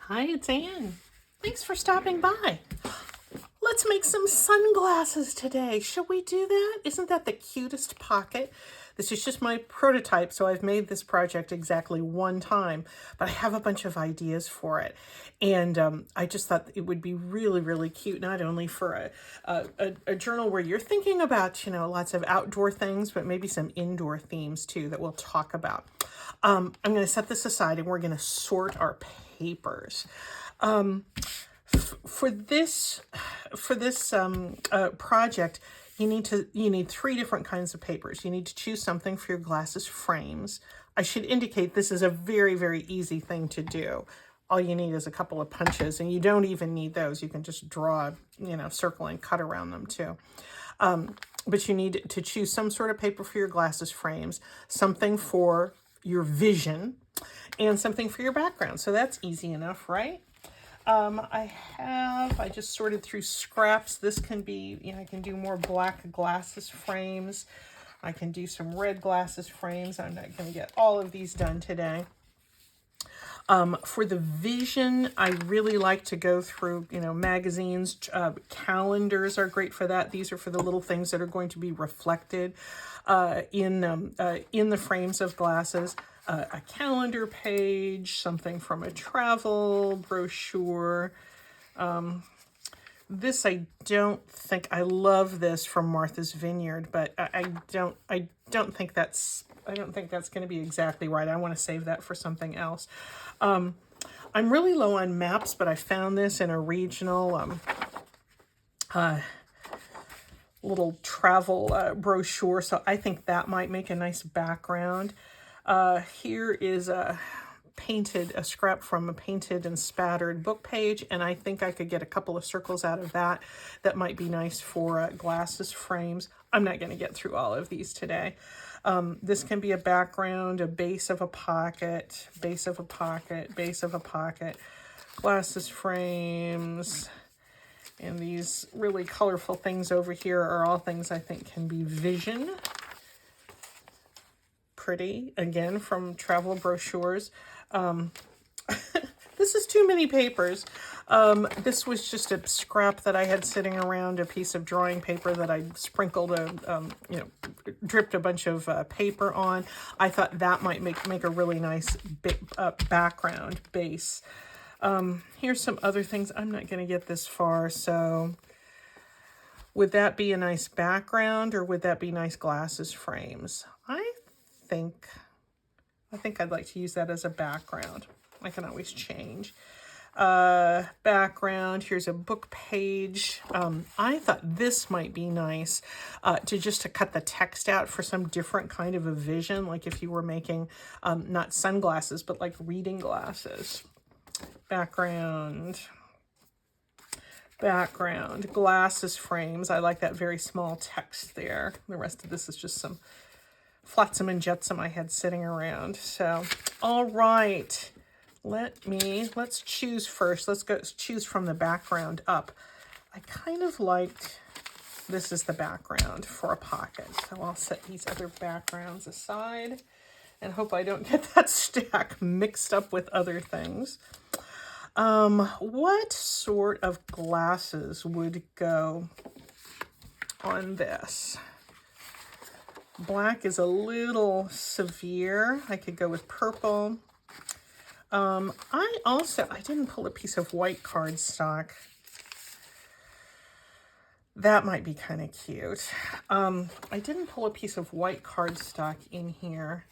Hi, it's Anne. Thanks for stopping by. Let's make some sunglasses today. Shall we do that? Isn't that the cutest pocket? This is just my prototype, so I've made this project exactly one time, but I have a bunch of ideas for it. And I just thought it would be really, really cute, not only for a journal where you're thinking about, lots of outdoor things, but maybe some indoor themes too that we'll talk about. I'm going to set this aside and we're going to sort our papers. For this project, you need three different kinds of papers. You need to choose something for your glasses frames. I should indicate this is a very, very easy thing to do. All you need is a couple of punches, and you don't even need those. You can just draw, circle and cut around them too. But you need to choose some sort of paper for your glasses frames, something for your vision, and something for your background. So that's easy enough, right? I just sorted through scraps. This can be, I can do more black glasses frames. I can do some red glasses frames. I'm not going to get all of these done today. For the vision, I really like to go through, magazines. Calendars are great for that. These are for the little things that are going to be reflected in the frames of glasses. A calendar page, something from a travel brochure. This I don't think, I love this from Martha's Vineyard, but I don't think that's going to be exactly right. I want to save that for something else. I'm really low on maps, but I found this in a regional little travel brochure, so I think that might make a nice background. Here is a scrap from a painted and spattered book page, and I think I could get a couple of circles out of that. That might be nice for glasses frames. I'm not going to get through all of these today. This can be a background, a base of a pocket, base of a pocket, base of a pocket, glasses frames, and these really colorful things over here are all things I think can be vision. Pretty, again, from travel brochures. This is too many papers. This was just a scrap that I had sitting around, a piece of drawing paper that I sprinkled dripped a bunch of paper on. I thought that might make a really nice background base. Here's some other things. I'm not going to get this far, so would that be a nice background or would that be nice glasses frames? I think I'd like to use that as a background. I can always change. Background, here's a book page. I thought this might be nice to cut the text out for some different kind of a vision, like if you were making not sunglasses, but like reading glasses. Background, glasses frames. I like that very small text there. The rest of this is just some flotsam and jetsam I had sitting around. So, all right, let's choose first. Let's choose from the background up. I kind of liked, this is the background for a pocket. So I'll set these other backgrounds aside and hope I don't get that stack mixed up with other things. What sort of glasses would go on this? Black is a little severe. I could go with purple. I didn't pull a piece of white cardstock. That might be kind of cute. I didn't pull a piece of white cardstock in here,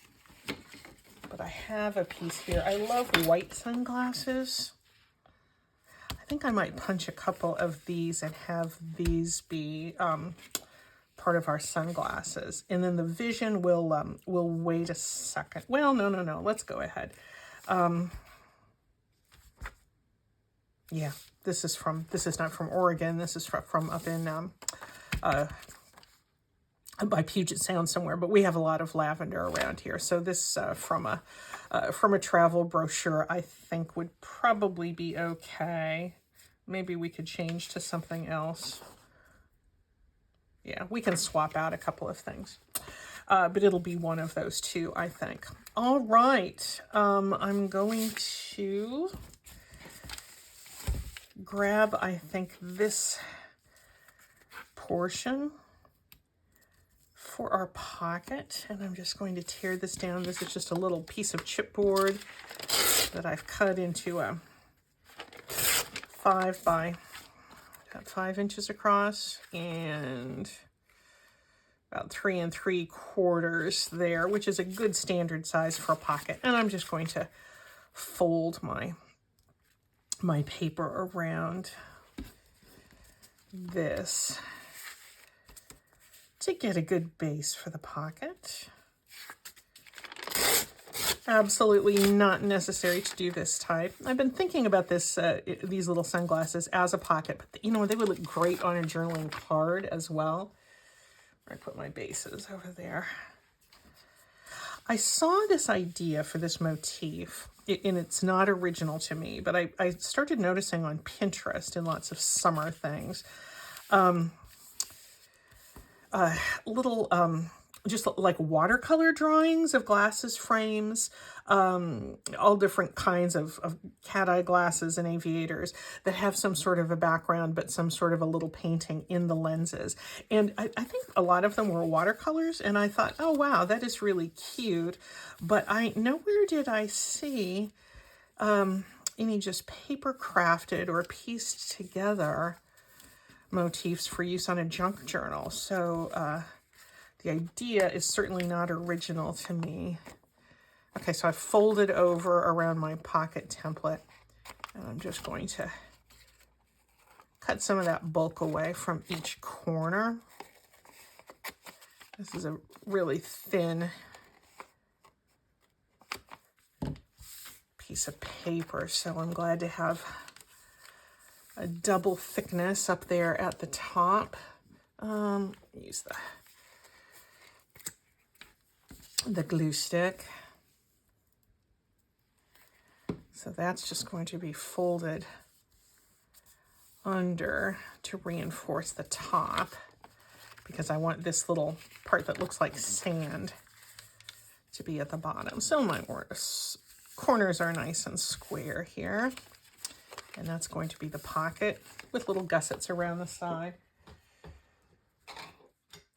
but I have a piece here. I love white sunglasses. I think I might punch a couple of these and have these be part of our sunglasses. And then the vision will wait a second. Well, no. Let's go ahead. Yeah, this is not from Oregon. This is from up in by Puget Sound somewhere, but we have a lot of lavender around here. So this from a travel brochure, I think would probably be okay. Maybe we could change to something else. Yeah, we can swap out a couple of things. But it'll be one of those two, I think. All right, I'm going to grab, I think, this portion for our pocket, and I'm just going to tear this down. This is just a little piece of chipboard that I've cut into a 5 by 5 inches across and about 3 3/4 there, which is a good standard size for a pocket. And I'm just going to fold my paper around this to get a good base for the pocket. Absolutely not necessary to do this type. I've been thinking about this, these little sunglasses as a pocket, but you know, they would look great on a journaling card as well. I put my bases over there. I saw this idea for this motif, and it's not original to me, but I started noticing on Pinterest in lots of summer things, little just like watercolor drawings of glasses frames, all different kinds of cat eye glasses and aviators that have some sort of a background, but some sort of a little painting in the lenses. And I think a lot of them were watercolors, and I thought, oh wow, that is really cute. But nowhere did I see any just paper crafted or pieced together motifs for use on a junk journal. So the idea is certainly not original to me. Okay, so I folded over around my pocket template, and I'm just going to cut some of that bulk away from each corner. This is a really thin piece of paper, so I'm glad to have a double thickness up there at the top. Use the glue stick. So that's just going to be folded under to reinforce the top, because I want this little part that looks like sand to be at the bottom. So my corners are nice and square here. And that's going to be the pocket with little gussets around the side.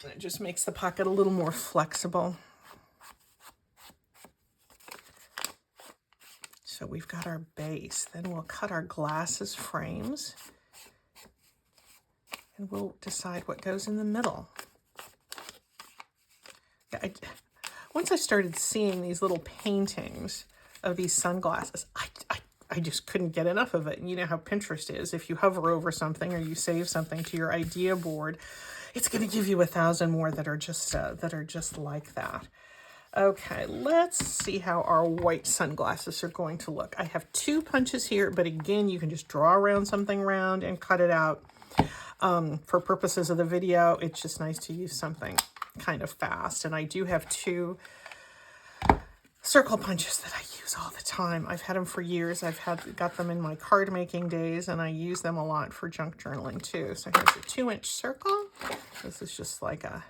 And it just makes the pocket a little more flexible. So we've got our base. Then we'll cut our glasses frames, and we'll decide what goes in the middle. Yeah, once I started seeing these little paintings of these sunglasses, I just couldn't get enough of it. And you know how Pinterest is. If you hover over something or you save something to your idea board, it's going to give you 1,000 more that are just like that. Okay, let's see how our white sunglasses are going to look. I have 2 punches here, but again, you can just draw around something round and cut it out. For purposes of the video, it's just nice to use something kind of fast. And I do have 2 circle punches that I use all the time. I've had them for years. Got them in my card making days, and I use them a lot for junk journaling too. So here's a 2-inch circle. This is just like a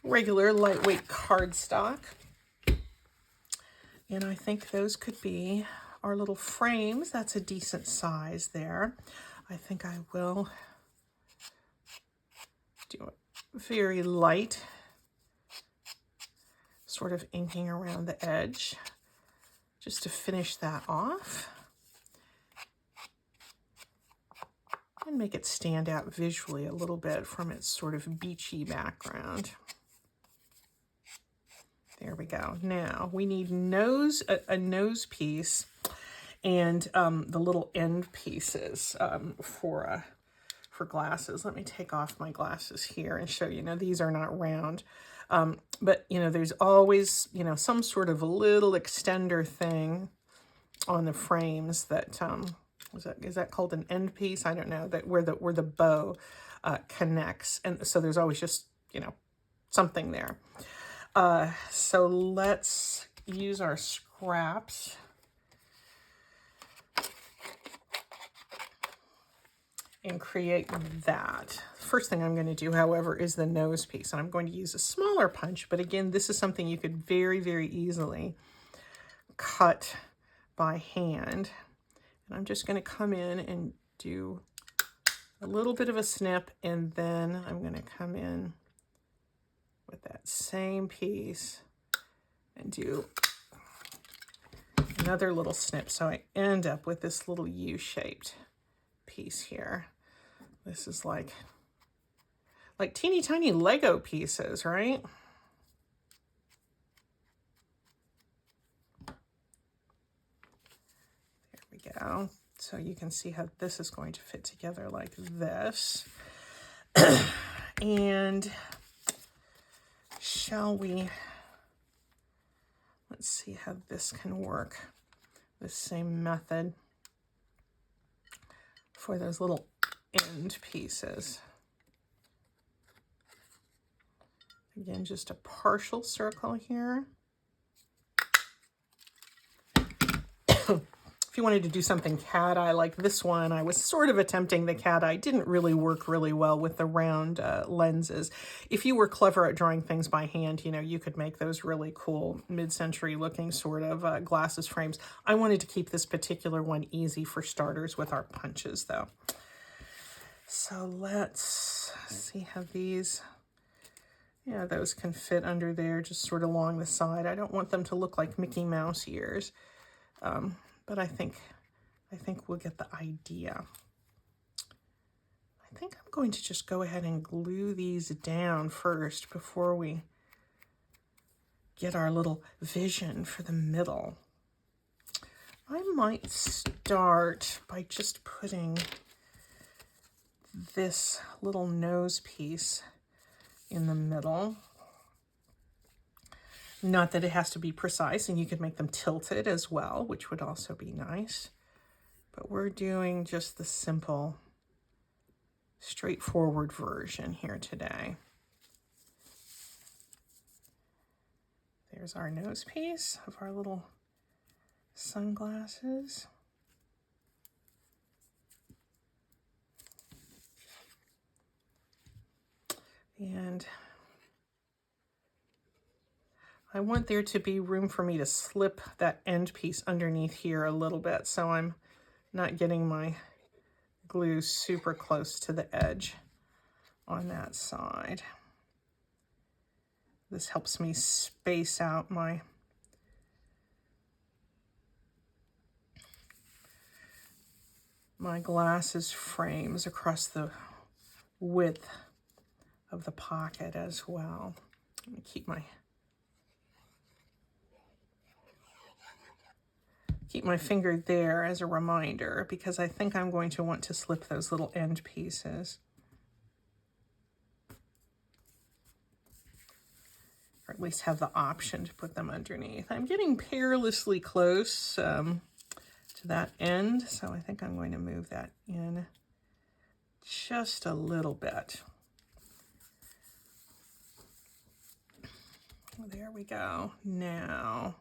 regular lightweight cardstock. And I think those could be our little frames. That's a decent size there. I think I will do a very light sort of inking around the edge just to finish that off and make it stand out visually a little bit from its sort of beachy background. There we go. Now we need a nose piece and the little end pieces for glasses. Let me take off my glasses here and show you. Now these are not round, but you know, there's always, you know, some sort of a little extender thing on the frames that is that called an end piece? I don't know, that where the bow connects, and so there's always just, you know, something there. So let's use our scraps and create that. First thing I'm going to do, however, is the nose piece, and I'm going to use a smaller punch, but again, this is something you could very, very easily cut by hand. And I'm just going to come in and do a little bit of a snip, and then I'm going to come in with that same piece and do another little snip. So I end up with this little U-shaped piece here. This is like teeny tiny Lego pieces, right? There we go. So you can see how this is going to fit together like this. And shall we, let's see how this can work. The same method for those little end pieces. Again, just a partial circle here. If you wanted to do something cat eye like this one, I was sort of attempting the cat eye. Didn't really work really well with the round lenses. If you were clever at drawing things by hand, you know, you could make those really cool mid-century looking sort of glasses frames. I wanted to keep this particular one easy for starters with our punches though. So let's see how these, yeah, those can fit under there, just sort of along the side. I don't want them to look like Mickey Mouse ears. But I think we'll get the idea. I think I'm going to just go ahead and glue these down first before we get our little vision for the middle. I might start by just putting this little nose piece in the middle. Not that it has to be precise, and you could make them tilted as well, which would also be nice. But we're doing just the simple, straightforward version here today. There's our nose piece of our little sunglasses. And I want there to be room for me to slip that end piece underneath here a little bit, so I'm not getting my glue super close to the edge on that side. This helps me space out my glasses frames across the width of the pocket as well. Let me keep my finger there as a reminder, because I think I'm going to want to slip those little end pieces. Or at least have the option to put them underneath. I'm getting perilously close to that end, so I think I'm going to move that in just a little bit. There we go. Now,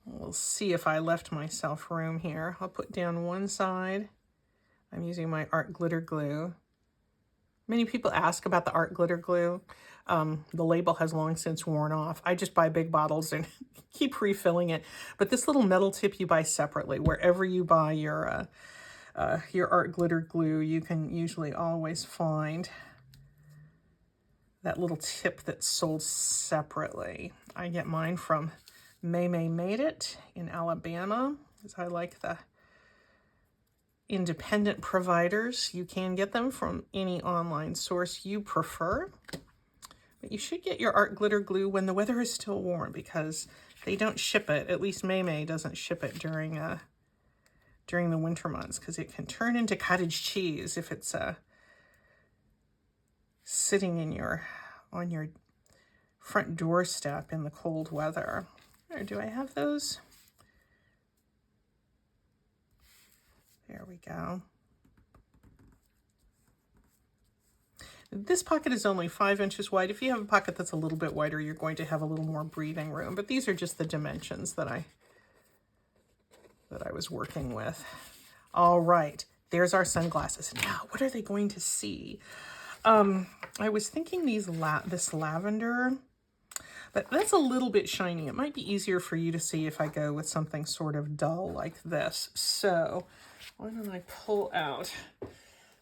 we'll see if I left myself room here. I'll put down one side. I'm using my art glitter glue. Many people ask about the art glitter glue. The label has long since worn off. I just buy big bottles and keep refilling it. But this little metal tip you buy separately. Wherever you buy your art glitter glue, you can usually always find that little tip that's sold separately. I get mine from May Made It in Alabama, because I like the independent providers. You can get them from any online source you prefer, but you should get your art glitter glue when the weather is still warm, because they don't ship it. At least May doesn't ship it during the winter months, because it can turn into cottage cheese if it's sitting on your front doorstep in the cold weather. Or do I have those? There we go. This pocket is only 5 inches wide. If you have a pocket that's a little bit wider, you're going to have a little more breathing room. But these are just the dimensions that I was working with. All right, there's our sunglasses. Now, what are they going to see? I was thinking this lavender But that's a little bit shiny. It might be easier for you to see if I go with something sort of dull like this. So why don't I pull out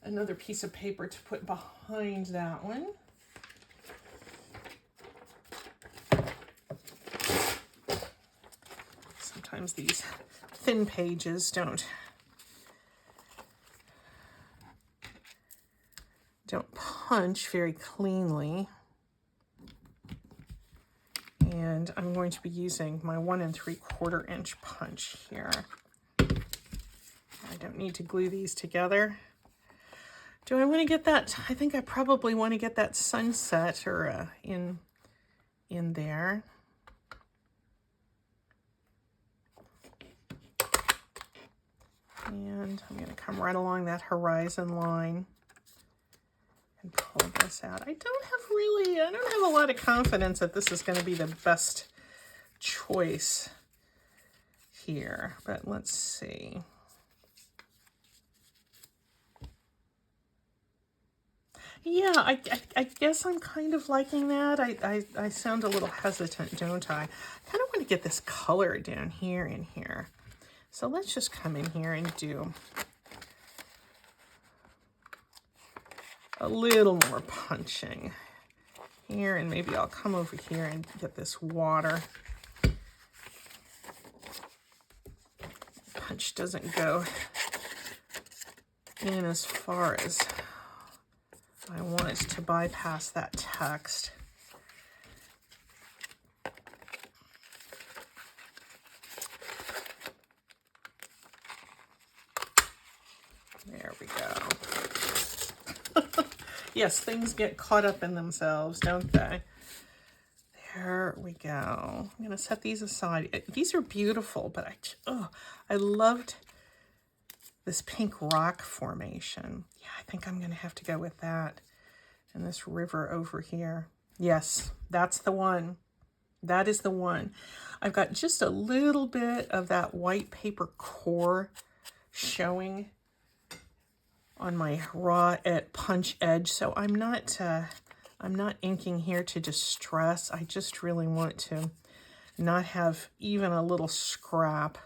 another piece of paper to put behind that one. Sometimes these thin pages don't punch very cleanly. And I'm going to be using my 1 3/4 inch punch here. I don't need to glue these together. Do I want to get that? I think I probably want to get that sunset or in there. And I'm going to come right along that horizon line and pull this out. I don't have a lot of confidence that this is going to be the best choice here, but let's see. Yeah, I guess I'm kind of liking that. I sound a little hesitant, don't I? I kind of want to get this color down here and here. So let's just come in here and do a little more punching here, and maybe I'll come over here and get this water. Punch doesn't go in as far as I want it to bypass that text. There we go. Yes, things get caught up in themselves, don't they? There we go. I'm going to set these aside. These are beautiful, but I loved this pink rock formation. Yeah, I think I'm going to have to go with that. And this river over here. Yes, that's the one. That is the one. I've got just a little bit of that white paper core showing on my raw punch edge, so I'm not inking here to distress. I just really want to not have even a little scrap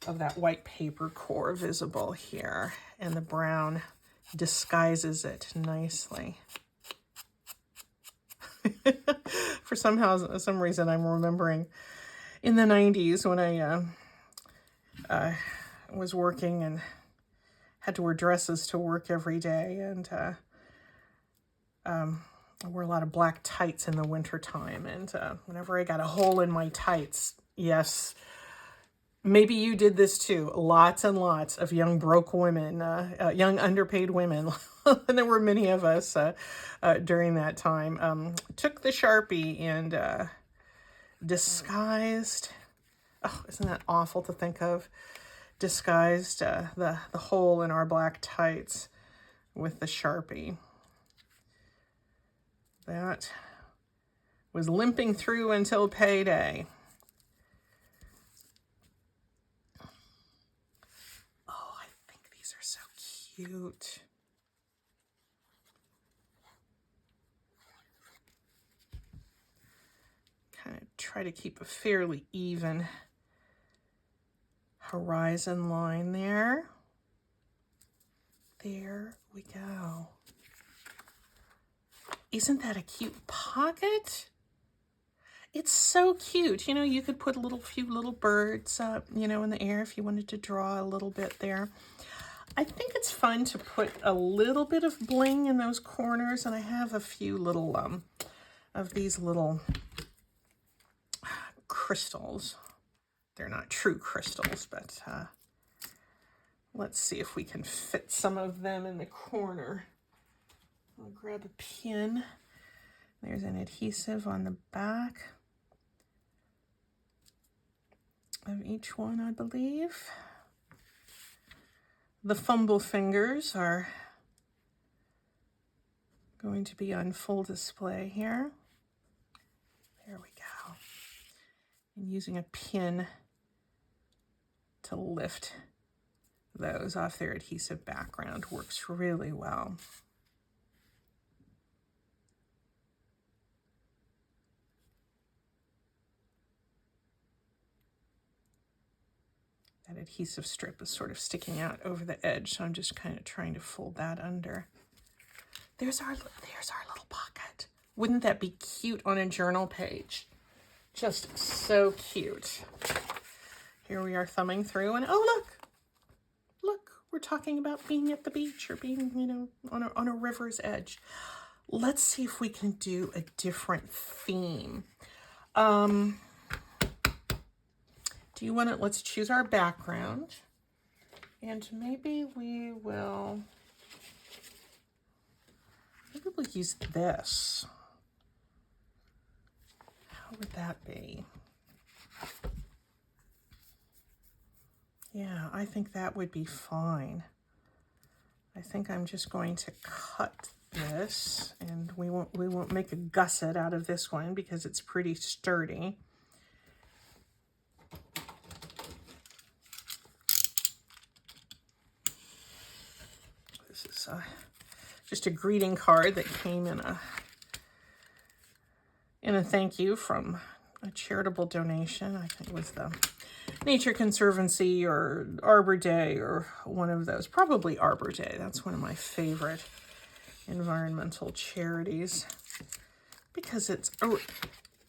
of that white paper core visible here, and the brown disguises it nicely. For some reason, I'm remembering in the 90s when I was working and had to wear dresses to work every day, and I wore a lot of black tights in the winter time, and whenever I got a hole in my tights, yes, maybe you did this too, lots and lots of young broke women, young underpaid women, and there were many of us during that time, took the Sharpie and disguised, oh, isn't that awful to think of, disguised the hole in our black tights with the Sharpie. That was limping through until payday. Oh, I think these are so cute. Kind of try to keep a fairly even horizon line there. There we go. Isn't that a cute pocket? It's so cute. You know, you could put a few little birds up, you know, in the air if you wanted to draw a little bit there. I think it's fun to put a little bit of bling in those corners, and I have a few little of these little crystals. They're not true crystals, but let's see if we can fit some of them in the corner. I'll grab a pin. There's an adhesive on the back of each one, I believe. The fumble fingers are going to be on full display here. There we go. And using a pin to lift those off their adhesive background works really well. That adhesive strip is sort of sticking out over the edge, so I'm just kind of trying to fold that under. There's our little pocket. Wouldn't that be cute on a journal page? Just so cute. Here we are thumbing through, and oh look, we're talking about being at the beach or being, you know, on a river's edge. Let's see if we can do a different theme. Do you want to, let's choose our background, and maybe we'll use this. How would that be? Yeah, I think that would be fine. I think I'm just going to cut this, and we won't make a gusset out of this one because it's pretty sturdy. This is just a greeting card that came in a thank you from a charitable donation. I think it was the Nature Conservancy or Arbor Day or one of those. Probably Arbor Day. That's one of my favorite environmental charities because it's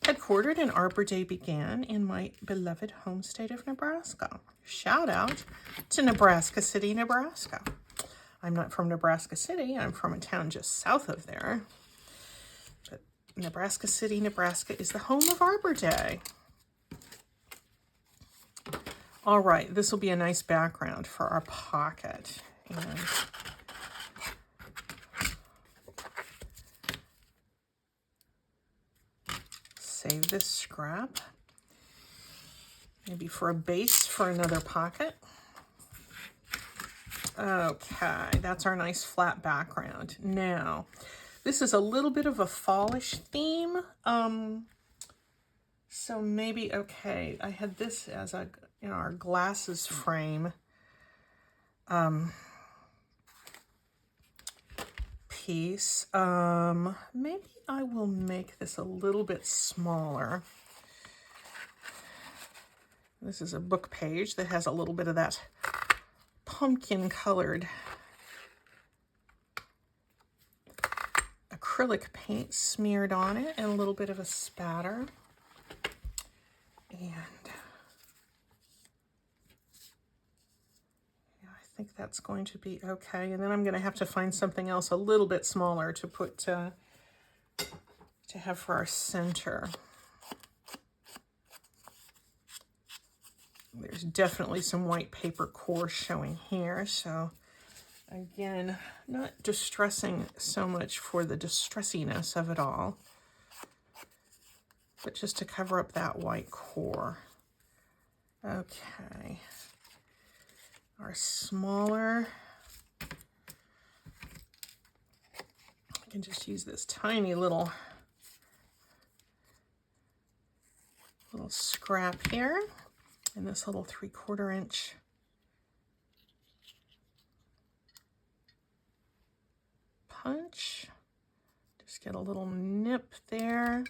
headquartered, and Arbor Day began in my beloved home state of Nebraska. Shout out to Nebraska City, Nebraska. I'm not from Nebraska City. I'm from a town just south of there. But Nebraska City, Nebraska is the home of Arbor Day. All right, this will be a nice background for our pocket. And save this scrap, maybe for a base for another pocket. Okay, that's our nice flat background. Now, this is a little bit of a fallish theme. So maybe, okay, I had this as a, you know, our glasses frame piece. Maybe I will make this a little bit smaller. This is a book page that has a little bit of that pumpkin colored acrylic paint smeared on it, and a little bit of a spatter. And yeah, I think that's going to be okay. And then I'm going to have to find something else a little bit smaller to put to have for our center. There's definitely some white paper core showing here. So again, not distressing so much for the distressiness of it all, but just to cover up that white core. Okay. Our smaller, I can just use this tiny little scrap here, and this little 3/4 inch punch. Just get a little nip there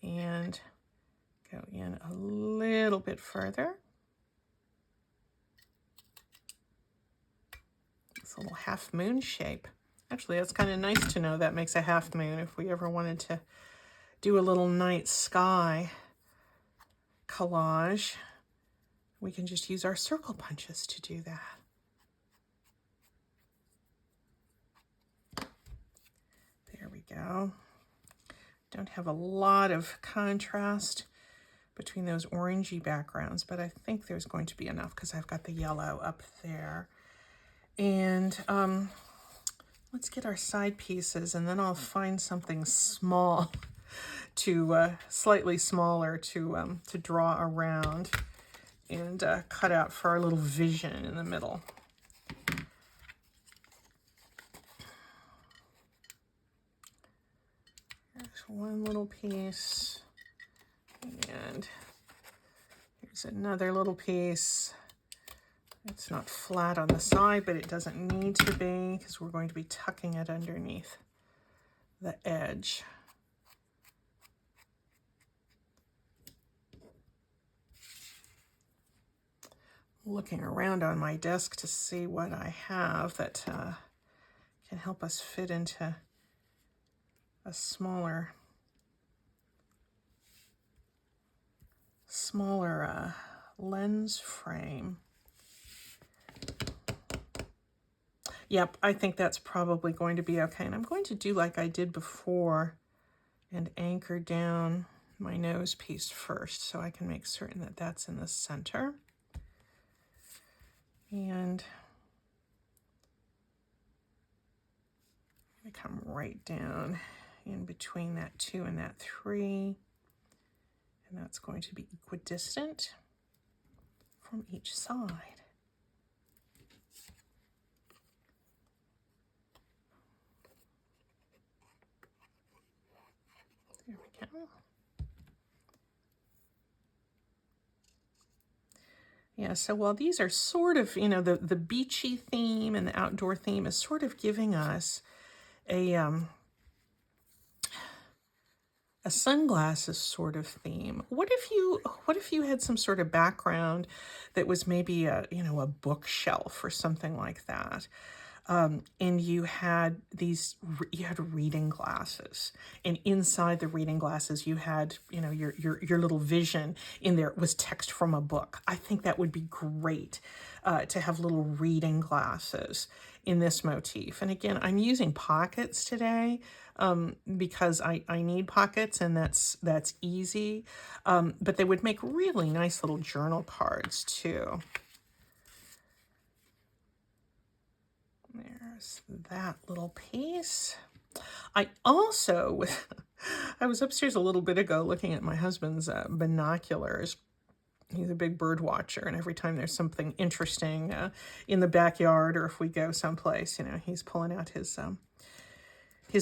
and go in a little bit further. This little half moon shape. Actually, that's kind of nice to know that makes a half moon if we ever wanted to do a little night sky collage. We can just use our circle punches to do that. There we go. Don't have a lot of contrast between those orangey backgrounds, but I think there's going to be enough because I've got the yellow up there. And let's get our side pieces, and then I'll find something small to slightly smaller to draw around and cut out for our little vision in the middle. Here's one little piece, and here's another little piece. It's not flat on the side, but it doesn't need to be because we're going to be tucking it underneath the edge. Looking around on my desk to see what I have that can help us fit into a smaller lens frame. Yep, I think that's probably going to be okay. And I'm going to do like I did before and anchor down my nose piece first so I can make certain that that's in the center. And I come right down in between that 2 and that 3. And that's going to be equidistant from each side. There we go. Yeah, so while these are sort of, you know, the beachy theme and the outdoor theme is sort of giving us a sunglasses sort of theme. What if you had some sort of background that was maybe a, you know, a bookshelf or something like that? And you had reading glasses, and inside the reading glasses you had, you know, your little vision in there was text from a book. I think that would be great to have little reading glasses in this motif. And again, I'm using pockets today because I need pockets, and that's easy. But they would make really nice little journal cards too. There's that little piece. I also, I was upstairs a little bit ago looking at my husband's binoculars. He's a big bird watcher, and every time there's something interesting in the backyard, or if we go someplace, you know, he's pulling out his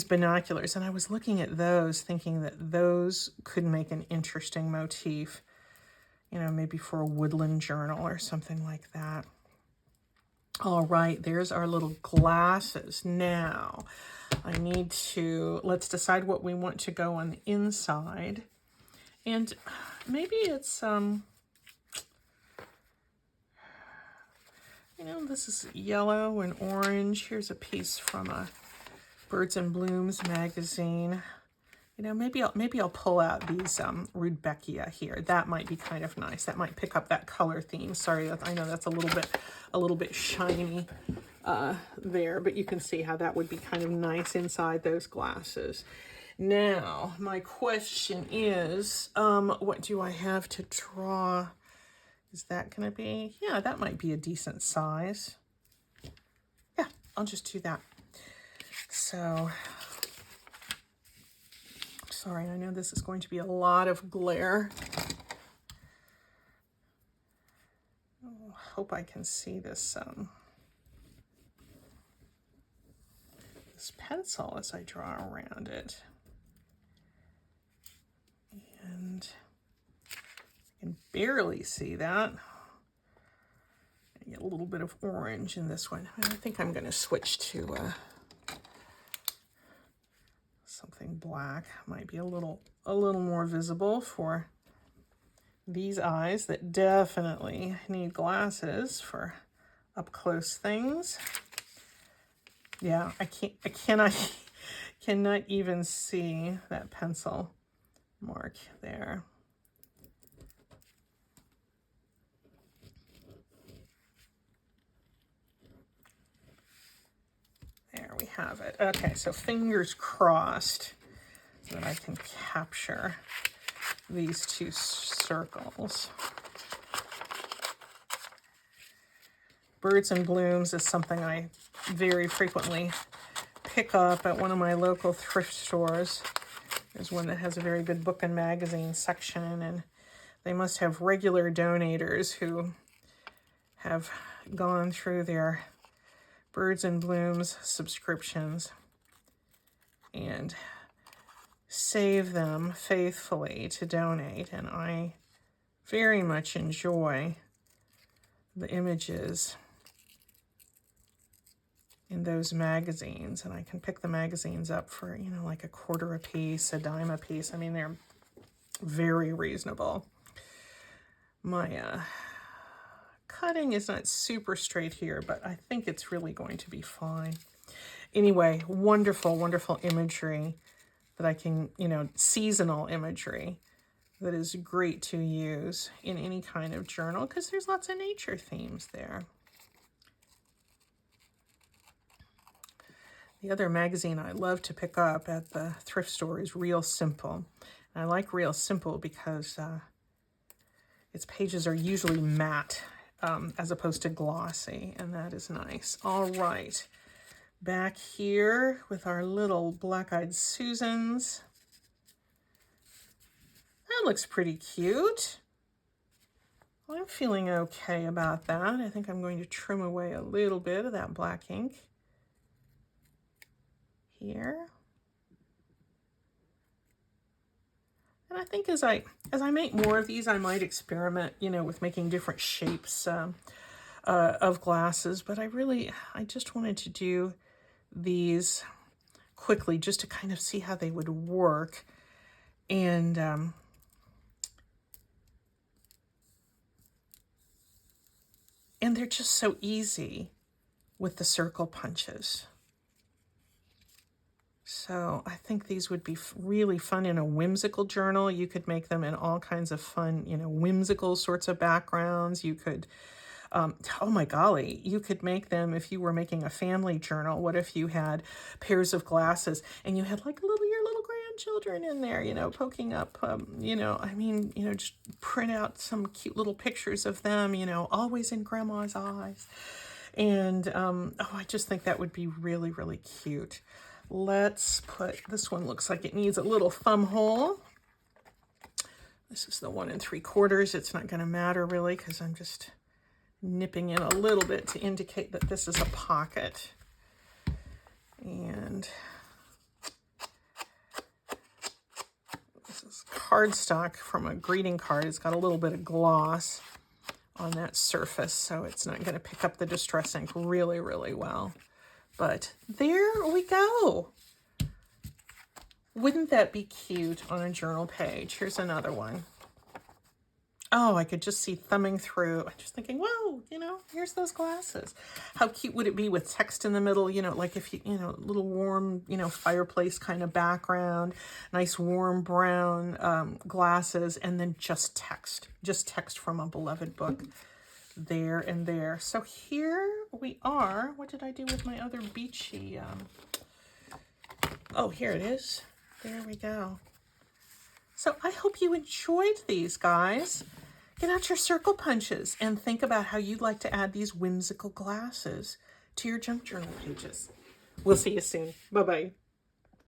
binoculars. And I was looking at those, thinking that those could make an interesting motif, you know, maybe for a woodland journal or something like that. All right, there's our little glasses. Now, let's decide what we want to go on the inside. And maybe it's, you know, this is yellow and orange. Here's a piece from a Birds and Blooms magazine. You know, maybe I'll pull out these Rudbeckia here. That might be kind of nice. That might pick up that color theme. Sorry, I know that's a little bit shiny there, but you can see how that would be kind of nice inside those glasses. Now, my question is, what do I have to draw? Is that going to be? Yeah, that might be a decent size. Yeah, I'll just do that. So, sorry, I know this is going to be a lot of glare. Oh, hope I can see this this pencil as I draw around it. And I can barely see that. I get a little bit of orange in this one. I think I'm going to switch to something black. Might be a little more visible for these eyes that definitely need glasses for up close things. Yeah, I cannot even see that pencil mark there. There we have it. Okay, so fingers crossed that I can capture these two circles. Birds and Blooms is something I very frequently pick up at one of my local thrift stores. There's one that has a very good book and magazine section, and they must have regular donators who have gone through their Birds and Blooms subscriptions and save them faithfully to donate. And I very much enjoy the images in those magazines, and I can pick the magazines up for, you know, like $0.25 a piece, $0.10 a piece. I mean, they're very reasonable. My cutting is not super straight here, but I think it's really going to be fine. Anyway, wonderful, wonderful imagery that I can, you know, seasonal imagery that is great to use in any kind of journal because there's lots of nature themes there. The other magazine I love to pick up at the thrift store is Real Simple. And I like Real Simple because its pages are usually matte as opposed to glossy, and that is nice. All right, back here with our little Black-Eyed Susans. That looks pretty cute. I'm feeling okay about that. I think I'm going to trim away a little bit of that black ink here. And I think as I make more of these, I might experiment, you know, with making different shapes of glasses. But I just wanted to do these quickly just to kind of see how they would work. And they're just so easy with the circle punches. So I think these would be really fun in a whimsical journal. You could make them in all kinds of fun, you know, whimsical sorts of backgrounds. You could, oh my golly, you could make them if you were making a family journal. What if you had pairs of glasses and you had like your little grandchildren in there, you know, poking up, you know, I mean, you know, just print out some cute little pictures of them, you know, always in grandma's eyes. And, oh, I just think that would be really, really cute. Let's put, this one looks like it needs a little thumb hole. This is the 1 3/4. It's not going to matter really because I'm just nipping in a little bit to indicate that this is a pocket. And this is cardstock from a greeting card. It's got a little bit of gloss on that surface, so it's not going to pick up the distress ink really, really well. But there we go. Wouldn't that be cute on a journal page? Here's another one. Oh, I could just see thumbing through. I'm just thinking, whoa, you know, here's those glasses. How cute would it be with text in the middle? You know, like if you know, little warm, you know, fireplace kind of background, nice warm brown glasses, and then just text from a beloved book. There and there. So here we are. What did I do with my other beachy? Oh, here it is. There we go. So I hope you enjoyed these, guys. Get out your circle punches and think about how you'd like to add these whimsical glasses to your junk journal pages. We'll see you soon. Bye-bye.